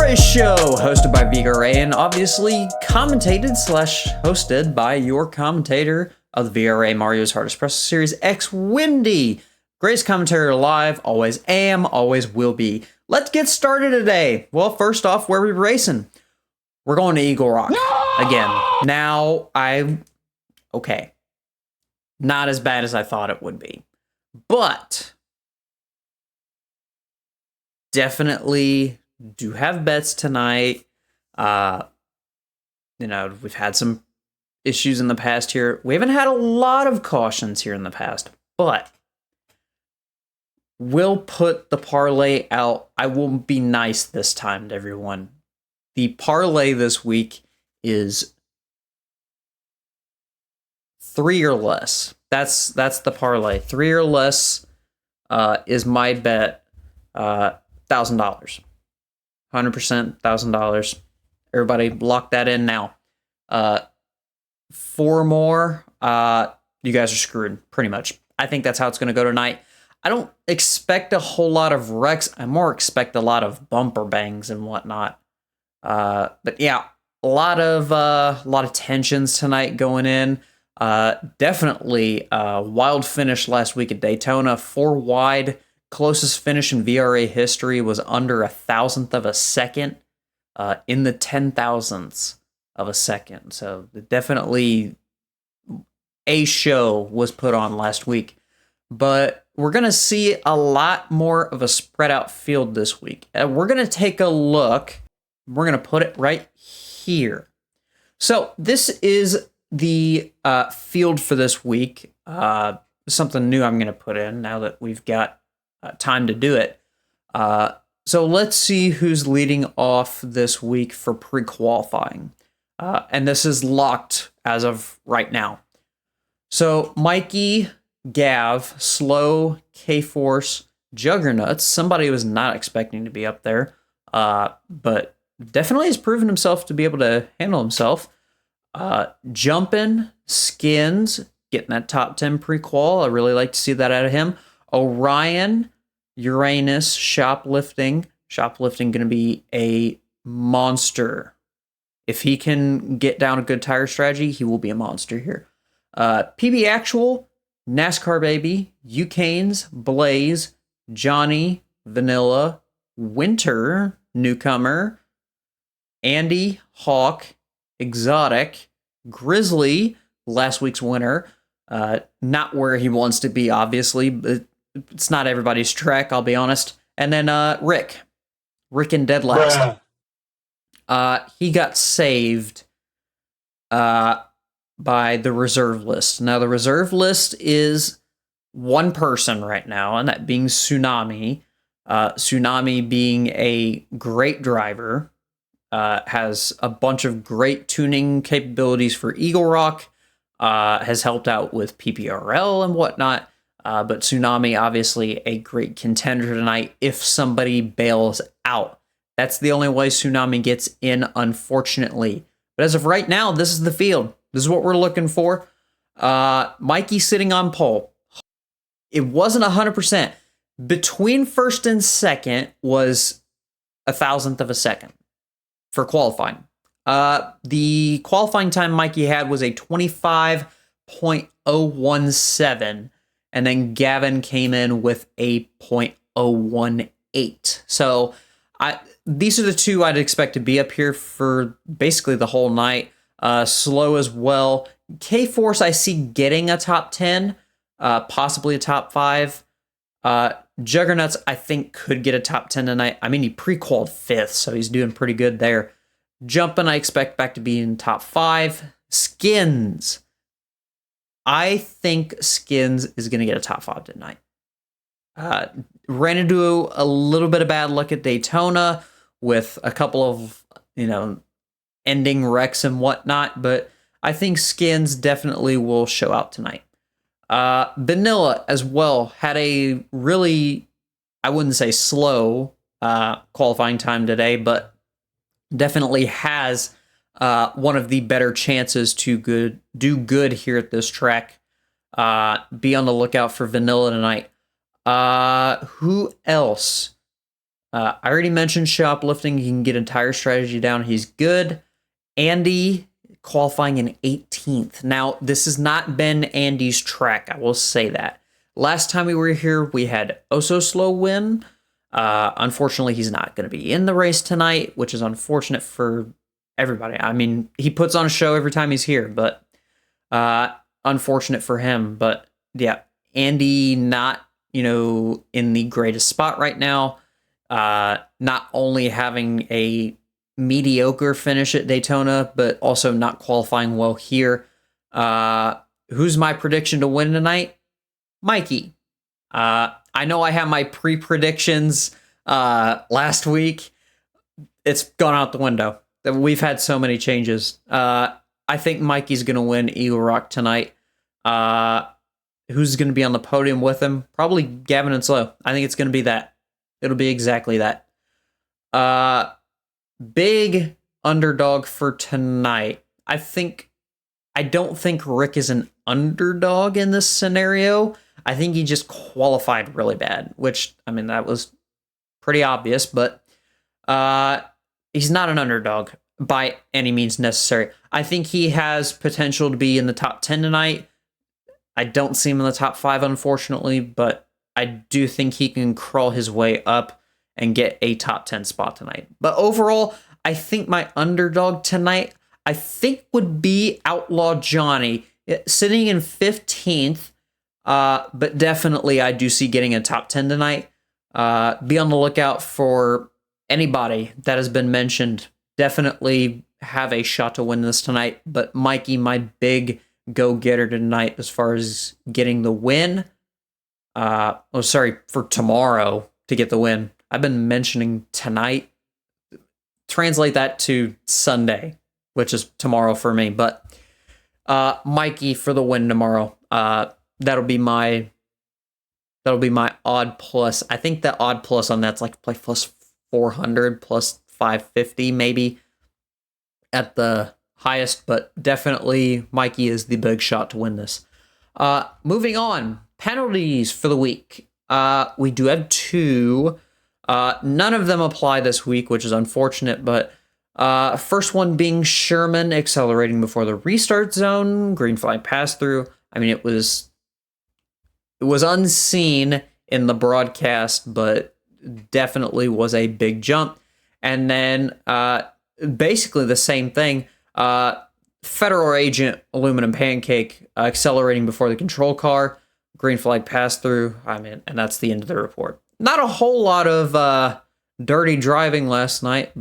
Race Show, hosted by VRA and obviously commentated slash hosted by your commentator of the VRA Mario's Hardest Press Series X, Wimdy. Greatest commentator alive, always am, always will be. Let's get started today. Well, first off, where are we racing? We're going to EagleRock again. Now, okay, not as bad as I thought it would be, but definitely do have bets tonight. We've had some issues in the past here. We haven't had a lot of cautions here in the past, but we'll put the parlay out. I will be nice this time to everyone. The parlay this week is 3 or less. That's the parlay. 3 or less is my bet. $1,000. 100%, $1,000. Everybody lock that in now. 4 more, you guys are screwed, pretty much. I think that's how it's going to go tonight. I don't expect a whole lot of wrecks. I more expect a lot of bumper bangs and whatnot. But yeah, a lot of tensions tonight going in. Definitely wild finish last week at Daytona, 4 wide. Closest finish in VRA history was under 1,000th of a second, in the 10,000ths of a second. So definitely a show was put on last week. But we're going to see a lot more of a spread out field this week. We're going to take a look. We're going to put it right here. So this is the field for this week. Something new I'm going to put in now that we've got time to do it. So let's see who's leading off this week for pre-qualifying. And this is locked as of right now. So Mikey, Gav, Slow, K-Force, Juggernauts. Somebody was not expecting to be up there, but definitely has proven himself to be able to handle himself. Jumpin', Skins, getting that top 10 pre-qual. I really like to see that out of him. Orion, Uranus, Shoplifting. Shoplifting going to be a monster. If he can get down a good tire strategy, he will be a monster here. PB Actual, NASCAR Baby, Ucanes, Blaze, Johnny, Vanilla, Winter, Newcomer, Andy, Hawk, Exotic, Grizzly, last week's winner. Not where he wants to be, obviously, but it's not everybody's track, I'll be honest. And then Rick in dead last. He got saved by the reserve list. Now, the reserve list is one person right now, and that being Tsunami. Tsunami being a great driver, has a bunch of great tuning capabilities for EagleRock, has helped out with PPRL and whatnot. But Tsunami, obviously, a great contender tonight if somebody bails out. That's the only way Tsunami gets in, unfortunately. But as of right now, this is the field. This is what we're looking for. Mikey sitting on pole. It wasn't 100%. Between first and second was 1,000th of a second for qualifying. The qualifying time Mikey had was a 25.017. And then Gavin came in with a .018. So these are the two I'd expect to be up here for basically the whole night. Slow as well. K-Force I see getting a top 10, possibly a top 5. Juggernauts I think could get a top 10 tonight. I mean, he pre-qualified 5th, so he's doing pretty good there. Jumpin' I expect back to be in top 5. Skins. I think Skins is going to get a top 5 tonight. Ran into a little bit of bad luck at Daytona with a couple of, ending wrecks and whatnot, but I think Skins definitely will show out tonight. Vanilla as well had a really, I wouldn't say slow qualifying time today, but definitely has one of the better chances to do good here at this track. Be on the lookout for Vanilla tonight. Who else? I already mentioned shoplifting. He can get a tire strategy down. He's good. Andy qualifying in 18th. Now, this has not been Andy's track. I will say that. Last time we were here, we had Oso Slow win. Unfortunately, he's not going to be in the race tonight, which is unfortunate for everybody. I mean, he puts on a show every time he's here, but unfortunate for him. But yeah, Andy not, in the greatest spot right now. Not only having a mediocre finish at Daytona, but also not qualifying well here. Who's my prediction to win tonight? Mikey. I know I have my pre-predictions last week. It's gone out the window. We've had so many changes. I think Mikey's going to win EagleRock tonight. Who's going to be on the podium with him? Probably Gavin and Slow. I think it's going to be that. It'll be exactly that. Big underdog for tonight. I don't think Rick is an underdog in this scenario. I think he just qualified really bad, which, I mean, that was pretty obvious, but he's not an underdog by any means necessary. I think he has potential to be in the top 10 tonight. I don't see him in the top 5, unfortunately, but I do think he can crawl his way up and get a top 10 spot tonight. But overall, I think my underdog tonight, I think would be Outlaw Johnny, sitting in 15th, but definitely I do see getting a top 10 tonight. Be on the lookout for anybody that has been mentioned. Definitely have a shot to win this tonight, but Mikey, my big go-getter tonight as far as getting the win. For tomorrow to get the win. I've been mentioning tonight. Translate that to Sunday, which is tomorrow for me. But Mikey for the win tomorrow. That'll be my odd plus. I think the odd plus on that's like plus 400, plus 550 maybe at the highest. But definitely Mikey is the big shot to win this. Moving on. Penalties for the week. We do have 2. None of them apply this week, which is unfortunate, but first one being Sherman accelerating before the restart zone, green flag pass through. I mean, it was unseen in the broadcast, but definitely was a big jump. And then basically the same thing. Federal agent Aluminum Pancake accelerating before the control car. Green flag pass through. I mean, and that's the end of the report. Not a whole lot of dirty driving last week.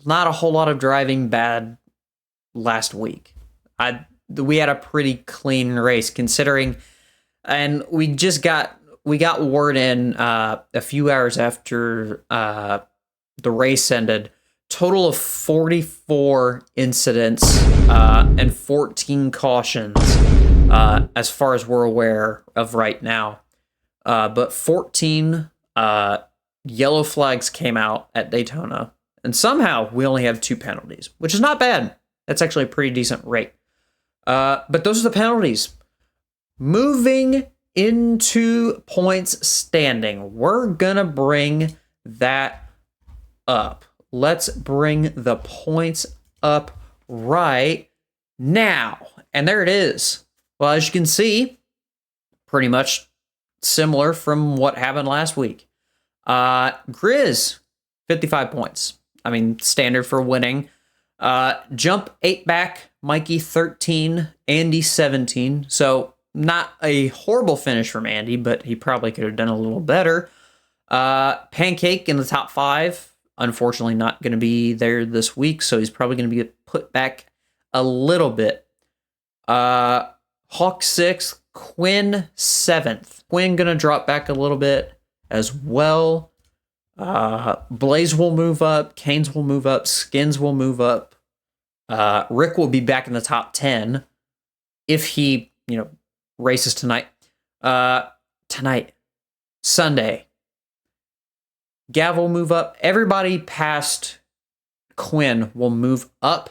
Not a whole lot of driving bad last week. We had a pretty clean race considering, and we got word in a few hours after the race ended. Total of 44 incidents and 14 cautions as far as we're aware of right now. But 14 yellow flags came out at Daytona. And somehow we only have 2 penalties, which is not bad. That's actually a pretty decent rate. But those are the penalties. Moving into points standing. We're going to bring that up. Let's bring the points up right now. And there it is. Well, as you can see, pretty much similar from what happened last week. Grizz, 55 points. I mean, standard for winning. Jump 8 back, Mikey 13, Andy 17. So not a horrible finish from Andy, but he probably could have done a little better. Pancake in the top 5. Unfortunately, not going to be there this week, so he's probably going to be put back a little bit. Hawk 6th, Quinn 7th. Quinn going to drop back a little bit as well. Blaze will move up. Canes will move up. Skins will move up. Rick will be back in the top 10 if he, races tonight. Sunday. Gav will move up. Everybody past Quinn will move up.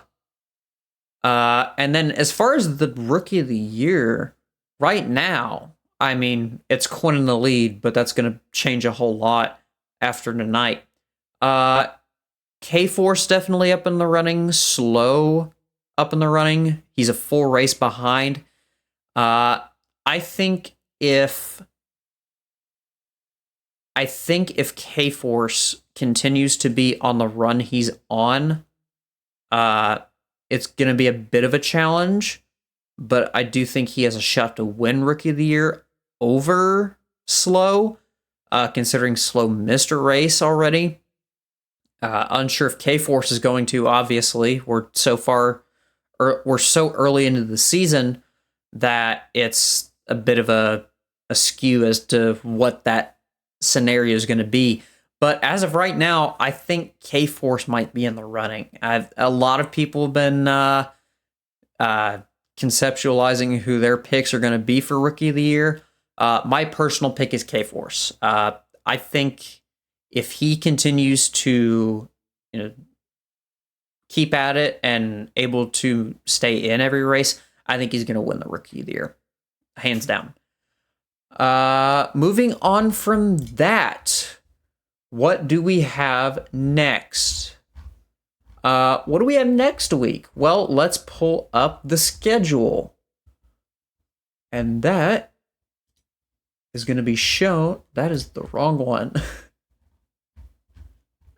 And then as far as the rookie of the year, right now, I mean, it's Quinn in the lead, but that's going to change a whole lot after tonight. K-Force definitely up in the running. Slow up in the running. He's a full race behind. I think if K-Force continues to be on the run he's on, it's going to be a bit of a challenge, but I do think he has a shot to win Rookie of the Year over Slow, considering Slow missed a race already. Unsure if K-Force is going to, obviously. We're so early into the season that it's a bit of a skew as to what that scenario is going to be. But as of right now, I think K-Force might be in the running. A lot of people have been conceptualizing who their picks are going to be for Rookie of the Year. My personal pick is K-Force. I think if he continues to, keep at it and able to stay in every race, I think he's going to win the Rookie of the Year, hands down. Moving on from that, what do we have next? What do we have next week? Well, let's pull up the schedule. And that is going to be shown. That is the wrong one.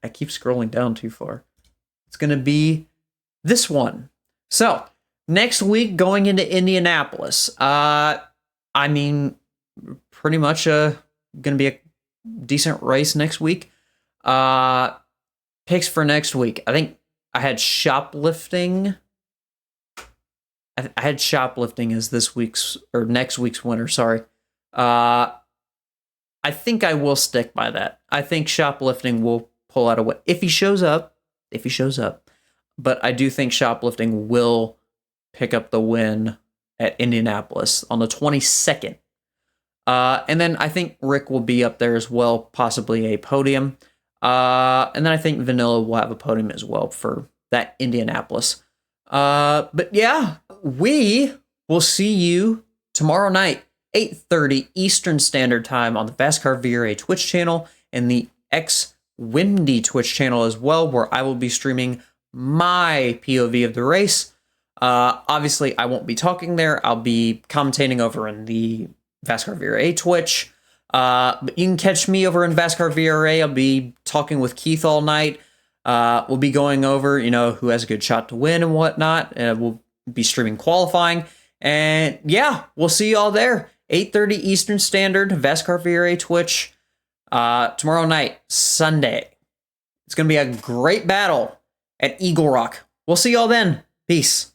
I keep scrolling down too far. It's going to be this one. So, next week going into Indianapolis. I mean, pretty much going to be a decent race next week. Picks for next week. I think I had shoplifting. I had shoplifting as next week's winner. Sorry. I think I will stick by that. I think shoplifting will pull out a win if he shows up. But I do think shoplifting will pick up the win at Indianapolis on the 22nd. And then I think Rick will be up there as well, possibly a podium. And then I think Vanilla will have a podium as well for that Indianapolis. But yeah, we will see you tomorrow night, 8:30 Eastern Standard Time on the FastCar VRA Twitch channel and the Wimdy Twitch channel as well, where I will be streaming my POV of the race. Obviously, I won't be talking there. I'll be commentating over in the FastCar VRA Twitch. But you can catch me over in FastCar VRA. I'll be talking with Keith all night. We'll be going over, who has a good shot to win and whatnot. We'll be streaming qualifying. And yeah, we'll see you all there. 8:30 Eastern Standard, FastCar VRA Twitch. Tomorrow night, Sunday. It's going to be a great battle at EagleRock. We'll see y'all then. Peace.